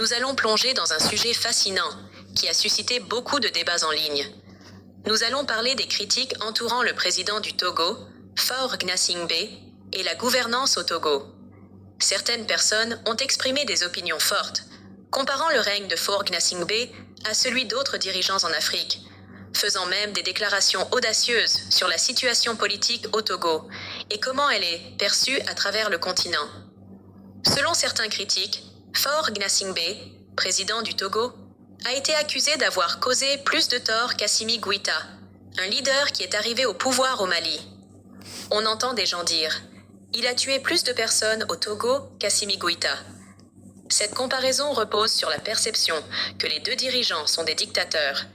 nous allons plonger dans un sujet fascinant qui a suscité beaucoup de débats en ligne. Nous allons parler des critiques entourant le président du Togo, Faure Gnassingbé, et la gouvernance au Togo. Certaines personnes ont exprimé des opinions fortes, comparant le règne de Faure Gnassingbé à celui d'autres dirigeants en Afrique, faisant même des déclarations audacieuses sur la situation politique au Togo et comment elle est perçue à travers le continent. Selon certains critiques, Faure Gnassingbé, président du Togo, a été accusé d'avoir causé plus de tort qu'Assimi Goïta, un leader qui est arrivé au pouvoir au Mali. On entend des gens dire « Il a tué plus de personnes au Togo qu'Assimi Goïta ». Cette comparaison repose sur la perception que les deux dirigeants sont des dictateurs,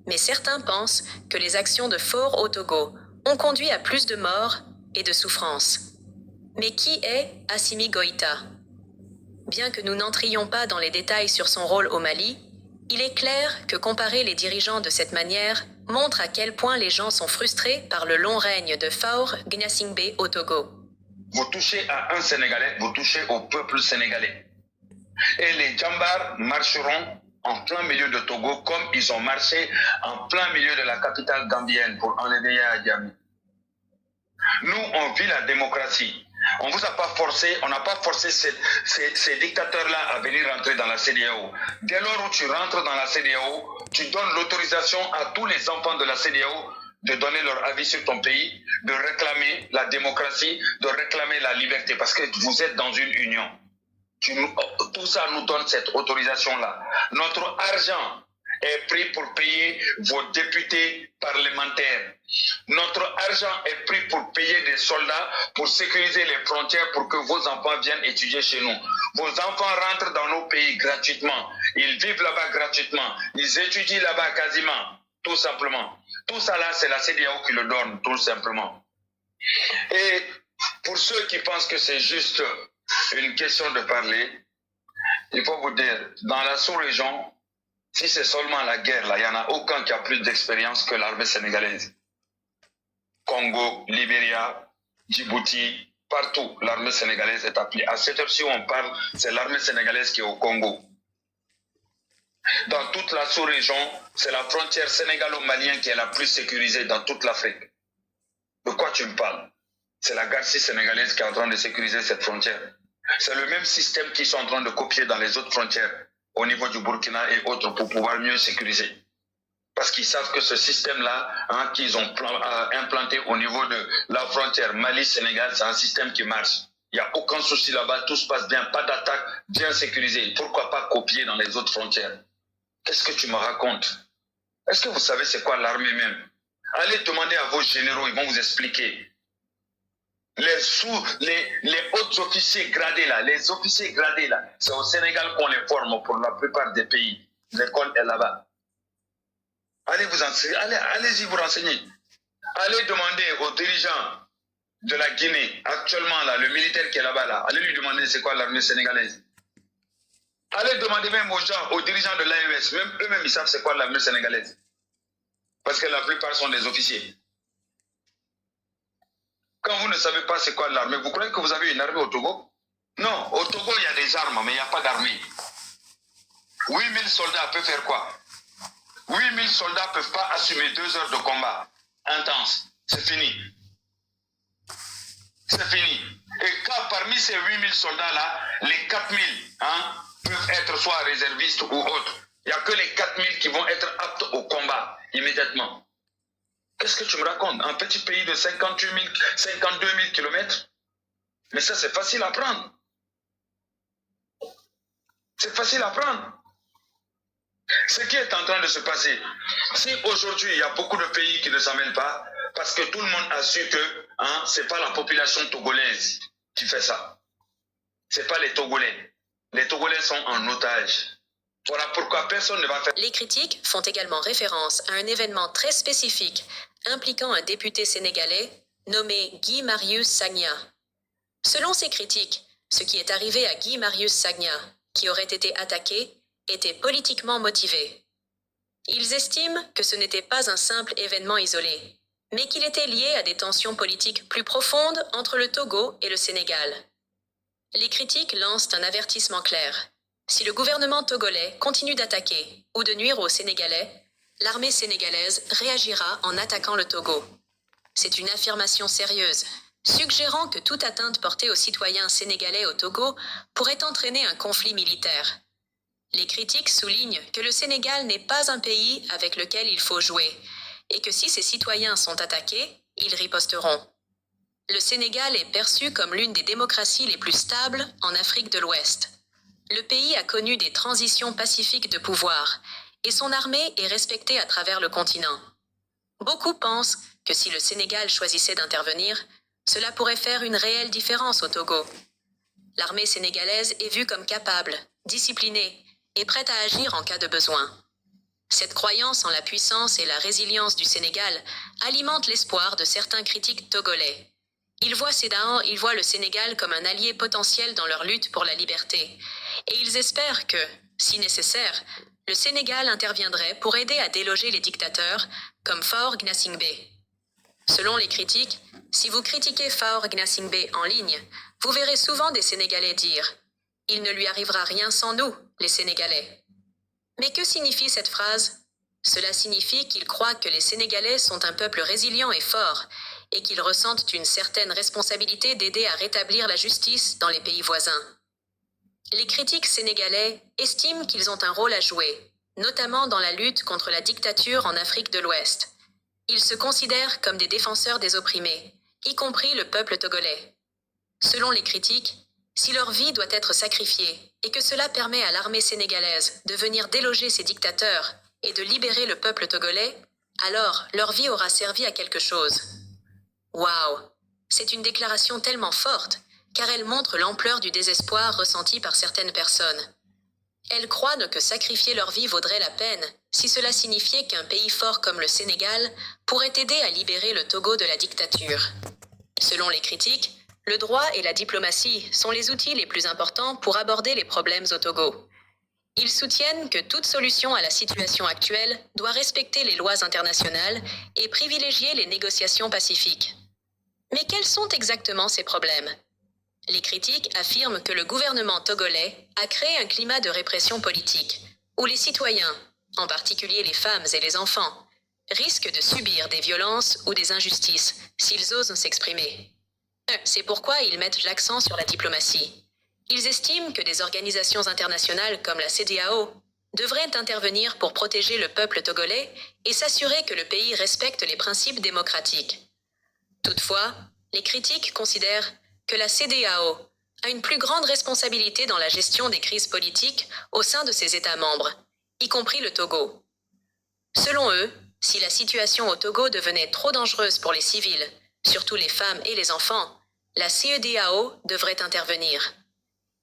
mais certains pensent que les actions de Faure au Togo ont conduit à plus de morts et de souffrances. Mais qui est Assimi Goïta ? Bien que nous n'entrions pas dans les détails sur son rôle au Mali, il est clair que comparer les dirigeants de cette manière montre à quel point les gens sont frustrés par le long règne de Faure Gnassingbé au Togo. Vous touchez à un Sénégalais, vous touchez au peuple sénégalais. Et les Djambars marcheront en plein milieu de Togo comme ils ont marché en plein milieu de la capitale gambienne pour enlever Yaya Jammeh. Nous, on vit la démocratie. On vous a pas forcé, on n'a pas forcé ces dictateurs-là à venir rentrer dans la CEDEAO. Dès lors où tu rentres dans la CEDEAO, tu donnes l'autorisation à tous les enfants de la CEDEAO de donner leur avis sur ton pays, de réclamer la démocratie, de réclamer la liberté, parce que vous êtes dans une union. Tout ça nous donne cette autorisation-là. Notre argent est pris pour payer vos députés parlementaires. Notre argent est pris pour payer des soldats, pour sécuriser les frontières, pour que vos enfants viennent étudier chez nous. Vos enfants rentrent dans nos pays gratuitement. Ils vivent là-bas gratuitement. Ils étudient là-bas quasiment, tout simplement. Tout ça là, c'est la CEDEAO qui le donne, tout simplement. Et pour ceux qui pensent que c'est juste une question de parler, il faut vous dire, dans la sous-région, si c'est seulement la guerre, là, il n'y en a aucun qui a plus d'expérience que l'armée sénégalaise. Congo, Libéria, Djibouti, partout, l'armée sénégalaise est appelée. À cette heure-ci où on parle, c'est l'armée sénégalaise qui est au Congo. Dans toute la sous-région, c'est la frontière sénégalo-malienne qui est la plus sécurisée dans toute l'Afrique. De quoi tu me parles? C'est la Garcie sénégalaise qui est en train de sécuriser cette frontière. C'est le même système qu'ils sont en train de copier dans les autres frontières, au niveau du Burkina et autres, pour pouvoir mieux sécuriser. Parce qu'ils savent que ce système-là, qu'ils ont implanté au niveau de la frontière Mali-Sénégal, c'est un système qui marche. Il n'y a aucun souci là-bas, tout se passe bien, pas d'attaque, bien sécurisé. Pourquoi pas copier dans les autres frontières? Qu'est-ce que tu me racontes? Est-ce que vous savez c'est quoi l'armée même? Allez demander à vos généraux, ils vont vous expliquer. Les hauts officiers gradés là, les officiers gradés là, c'est au Sénégal qu'on les forme pour la plupart des pays. L'école est là-bas. Allez-y vous renseigner. Allez demander aux dirigeants de la Guinée, actuellement là, le militaire qui est là-bas là, allez lui demander c'est quoi l'armée sénégalaise. Allez demander même aux gens, aux dirigeants de l'AES, même eux-mêmes ils savent c'est quoi l'armée sénégalaise. Parce que la plupart sont des officiers. Quand vous ne savez pas c'est quoi l'armée, vous croyez que vous avez une armée au Togo? Non, au Togo il y a des armes, mais il n'y a pas d'armée. 8000 soldats peuvent faire quoi? 8000 soldats ne peuvent pas assumer 2 heures de combat intense. C'est fini. C'est fini. Et quand parmi ces 8000 soldats-là, les 4000 peuvent être soit réservistes ou autres. Il n'y a que les 4000 qui vont être aptes au combat immédiatement. Qu'est-ce que tu me racontes? Un petit pays de 52 000 kilomètres? Mais ça, c'est facile à prendre. C'est facile à prendre. Ce qui est en train de se passer, si aujourd'hui il y a beaucoup de pays qui ne s'en mêlent pas, parce que tout le monde a su que ce n'est pas la population togolaise qui fait ça. Ce n'est pas les Togolais. Les Togolais sont en otage. Voilà pourquoi personne ne va faire... Les critiques font également référence à un événement très spécifique impliquant un député sénégalais nommé Guy Marius Sagna. Selon ces critiques, ce qui est arrivé à Guy Marius Sagna, qui aurait été attaqué, était politiquement motivé. Ils estiment que ce n'était pas un simple événement isolé, mais qu'il était lié à des tensions politiques plus profondes entre le Togo et le Sénégal. Les critiques lancent un avertissement clair. Si le gouvernement togolais continue d'attaquer ou de nuire aux Sénégalais, l'armée sénégalaise réagira en attaquant le Togo. C'est une affirmation sérieuse, suggérant que toute atteinte portée aux citoyens sénégalais au Togo pourrait entraîner un conflit militaire. Les critiques soulignent que le Sénégal n'est pas un pays avec lequel il faut jouer, et que si ses citoyens sont attaqués, ils riposteront. Le Sénégal est perçu comme l'une des démocraties les plus stables en Afrique de l'Ouest. Le pays a connu des transitions pacifiques de pouvoir, et son armée est respectée à travers le continent. Beaucoup pensent que si le Sénégal choisissait d'intervenir, cela pourrait faire une réelle différence au Togo. L'armée sénégalaise est vue comme capable, disciplinée et prête à agir en cas de besoin. Cette croyance en la puissance et la résilience du Sénégal alimente l'espoir de certains critiques togolais. Ils voient le Sénégal comme un allié potentiel dans leur lutte pour la liberté, et ils espèrent que, si nécessaire, le Sénégal interviendrait pour aider à déloger les dictateurs comme Faure Gnassingbé. Selon les critiques, si vous critiquez Faure Gnassingbé en ligne, vous verrez souvent des Sénégalais dire « Il ne lui arrivera rien sans nous, les Sénégalais ». Mais que signifie cette phrase? Cela signifie qu'ils croient que les Sénégalais sont un peuple résilient et fort, et qu'ils ressentent une certaine responsabilité d'aider à rétablir la justice dans les pays voisins. Les critiques sénégalais estiment qu'ils ont un rôle à jouer, notamment dans la lutte contre la dictature en Afrique de l'Ouest. Ils se considèrent comme des défenseurs des opprimés, y compris le peuple togolais. Selon les critiques, si leur vie doit être sacrifiée et que cela permet à l'armée sénégalaise de venir déloger ces dictateurs et de libérer le peuple togolais, alors leur vie aura servi à quelque chose. Waouh! C'est une déclaration tellement forte, car elle montre l'ampleur du désespoir ressenti par certaines personnes. Elles croient que sacrifier leur vie vaudrait la peine si cela signifiait qu'un pays fort comme le Sénégal pourrait aider à libérer le Togo de la dictature. Selon les critiques, le droit et la diplomatie sont les outils les plus importants pour aborder les problèmes au Togo. Ils soutiennent que toute solution à la situation actuelle doit respecter les lois internationales et privilégier les négociations pacifiques. Mais quels sont exactement ces problèmes? Les critiques affirment que le gouvernement togolais a créé un climat de répression politique, où les citoyens, en particulier les femmes et les enfants, risquent de subir des violences ou des injustices s'ils osent s'exprimer. C'est pourquoi ils mettent l'accent sur la diplomatie. Ils estiment que des organisations internationales comme la CEDEAO devraient intervenir pour protéger le peuple togolais et s'assurer que le pays respecte les principes démocratiques. Toutefois, les critiques considèrent que la CEDEAO a une plus grande responsabilité dans la gestion des crises politiques au sein de ses États membres, y compris le Togo. Selon eux, si la situation au Togo devenait trop dangereuse pour les civils, surtout les femmes et les enfants, la CEDEAO devrait intervenir.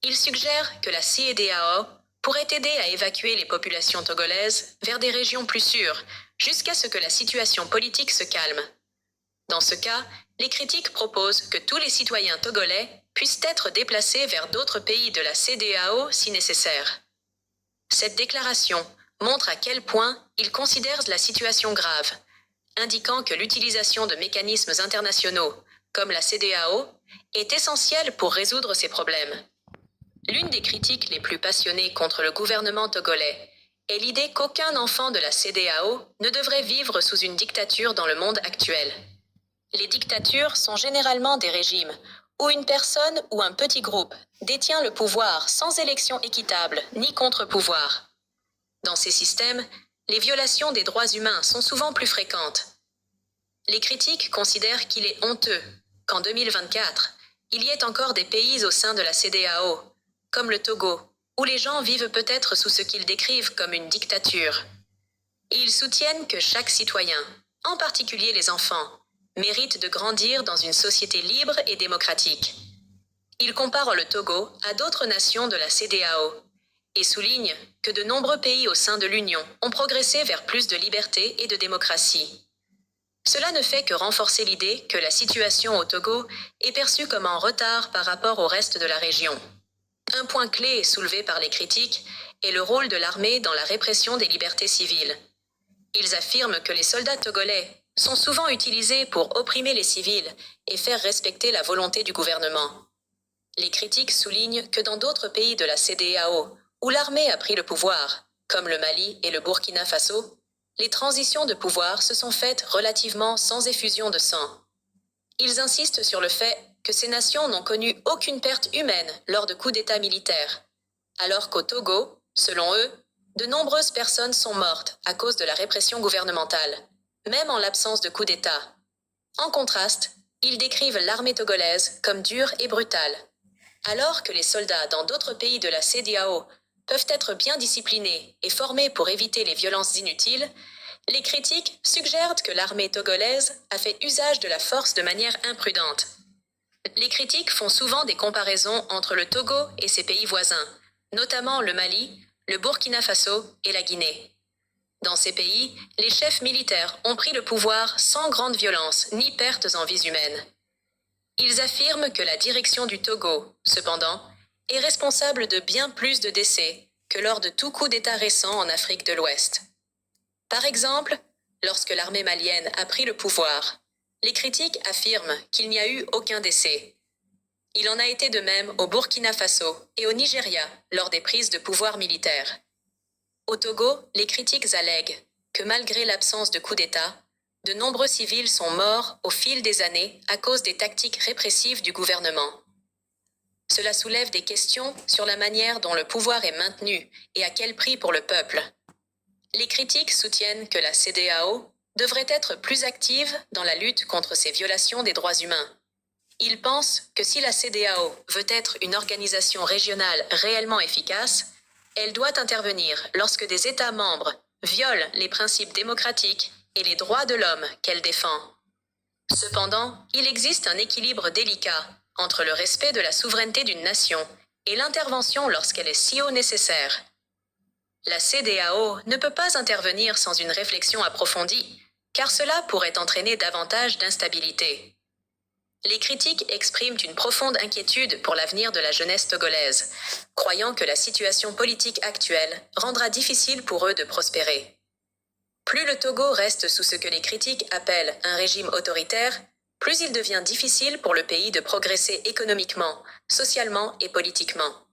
Ils suggèrent que la CEDEAO pourrait aider à évacuer les populations togolaises vers des régions plus sûres, jusqu'à ce que la situation politique se calme. Dans ce cas, les critiques proposent que tous les citoyens togolais puissent être déplacés vers d'autres pays de la CEDEAO si nécessaire. Cette déclaration montre à quel point ils considèrent la situation grave, indiquant que l'utilisation de mécanismes internationaux, comme la CEDEAO, est essentielle pour résoudre ces problèmes. L'une des critiques les plus passionnées contre le gouvernement togolais est l'idée qu'aucun enfant de la CEDEAO ne devrait vivre sous une dictature dans le monde actuel. Les dictatures sont généralement des régimes où une personne ou un petit groupe détient le pouvoir sans élection équitable ni contre-pouvoir. Dans ces systèmes, les violations des droits humains sont souvent plus fréquentes. Les critiques considèrent qu'il est honteux qu'en 2024, il y ait encore des pays au sein de la CEDEAO, comme le Togo, où les gens vivent peut-être sous ce qu'ils décrivent comme une dictature. Ils soutiennent que chaque citoyen, en particulier les enfants, mérite de grandir dans une société libre et démocratique. Ils comparent le Togo à d'autres nations de la CEDEAO et soulignent que de nombreux pays au sein de l'Union ont progressé vers plus de liberté et de démocratie. Cela ne fait que renforcer l'idée que la situation au Togo est perçue comme en retard par rapport au reste de la région. Un point clé soulevé par les critiques est le rôle de l'armée dans la répression des libertés civiles. Ils affirment que les soldats togolais sont souvent utilisés pour opprimer les civils et faire respecter la volonté du gouvernement. Les critiques soulignent que dans d'autres pays de la CEDEAO, où l'armée a pris le pouvoir, comme le Mali et le Burkina Faso, les transitions de pouvoir se sont faites relativement sans effusion de sang. Ils insistent sur le fait que ces nations n'ont connu aucune perte humaine lors de coups d'État militaires, alors qu'au Togo, selon eux, de nombreuses personnes sont mortes à cause de la répression gouvernementale, même en l'absence de coup d'État. En contraste, ils décrivent l'armée togolaise comme dure et brutale, alors que les soldats dans d'autres pays de la CEDEAO peuvent être bien disciplinés et formés pour éviter les violences inutiles. Les critiques suggèrent que l'armée togolaise a fait usage de la force de manière imprudente. Les critiques font souvent des comparaisons entre le Togo et ses pays voisins, notamment le Mali, le Burkina Faso et la Guinée. Dans ces pays, les chefs militaires ont pris le pouvoir sans grande violence ni pertes en vies humaines. Ils affirment que la direction du Togo, cependant, est responsable de bien plus de décès que lors de tout coup d'État récent en Afrique de l'Ouest. Par exemple, lorsque l'armée malienne a pris le pouvoir, les critiques affirment qu'il n'y a eu aucun décès. Il en a été de même au Burkina Faso et au Nigeria lors des prises de pouvoir militaires. Au Togo, les critiques allèguent que malgré l'absence de coup d'État, de nombreux civils sont morts au fil des années à cause des tactiques répressives du gouvernement. Cela soulève des questions sur la manière dont le pouvoir est maintenu et à quel prix pour le peuple. Les critiques soutiennent que la CEDEAO devrait être plus active dans la lutte contre ces violations des droits humains. Ils pensent que si la CEDEAO veut être une organisation régionale réellement efficace, elle doit intervenir lorsque des États membres violent les principes démocratiques et les droits de l'homme qu'elle défend. Cependant, il existe un équilibre délicat entre le respect de la souveraineté d'une nation et l'intervention lorsqu'elle est si haut nécessaire. La CEDEAO ne peut pas intervenir sans une réflexion approfondie, car cela pourrait entraîner davantage d'instabilité. Les critiques expriment une profonde inquiétude pour l'avenir de la jeunesse togolaise, croyant que la situation politique actuelle rendra difficile pour eux de prospérer. Plus le Togo reste sous ce que les critiques appellent un régime autoritaire, plus il devient difficile pour le pays de progresser économiquement, socialement et politiquement.